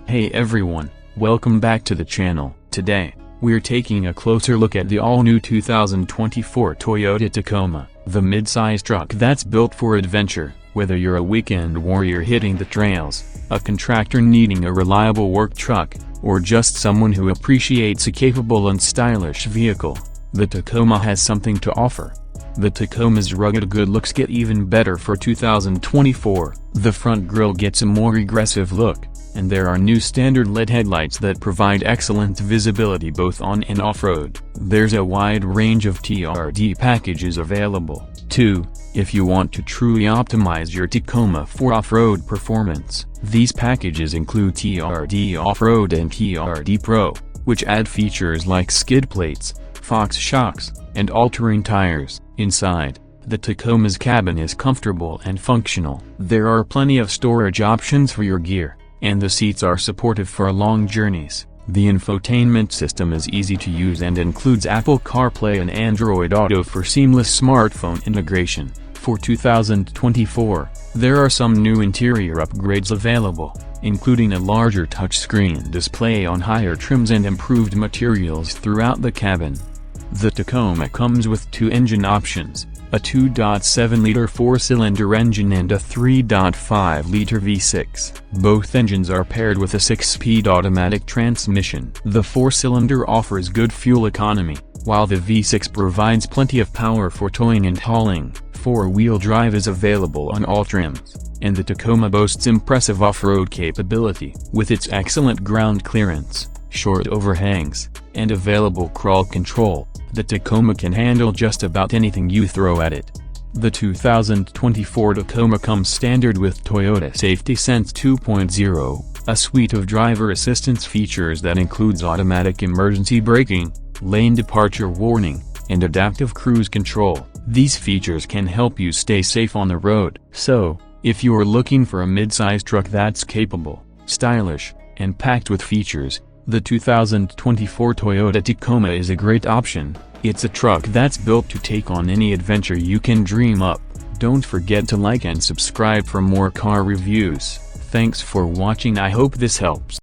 Hey everyone, welcome back to the channel. Today, we're taking a closer look at the all-new 2024 Toyota Tacoma, the mid-size truck that's built for adventure. Whether you're a weekend warrior hitting the trails, a contractor needing a reliable work truck, or just someone who appreciates a capable and stylish vehicle, the Tacoma has something to offer. The Tacoma's rugged good looks get even better for 2024. The front grille gets a more aggressive look, and there are new standard LED headlights that provide excellent visibility both on and off-road. There's a wide range of TRD packages available, too, if you want to truly optimize your Tacoma for off-road performance. These packages include TRD Off-Road and TRD Pro, which add features like skid plates, Fox shocks, and all-terrain tires. Inside, the Tacoma's cabin is comfortable and functional. There are plenty of storage options for your gear, and the seats are supportive for long journeys. The infotainment system is easy to use and includes Apple CarPlay and Android Auto for seamless smartphone integration. For 2024, there are some new interior upgrades available, including a larger touchscreen display on higher trims and improved materials throughout the cabin. The Tacoma comes with two engine options, a 2.7-liter four-cylinder engine and a 3.5-liter V6. Both engines are paired with a 6-speed automatic transmission. The four-cylinder offers good fuel economy, while the V6 provides plenty of power for towing and hauling. Four-wheel drive is available on all trims, and the Tacoma boasts impressive off-road capability. With its excellent ground clearance, short overhangs, and available crawl control, the Tacoma can handle just about anything you throw at it. The 2024 Tacoma comes standard with Toyota Safety Sense 2.0, a suite of driver assistance features that includes automatic emergency braking, lane departure warning, and adaptive cruise control. These features can help you stay safe on the road. So, if you're looking for a mid-size truck that's capable, stylish, and packed with features, the 2024 Toyota Tacoma is a great option. It's a truck that's built to take on any adventure you can dream up. Don't forget to like and subscribe for more car reviews. Thanks for watching. I hope this helps.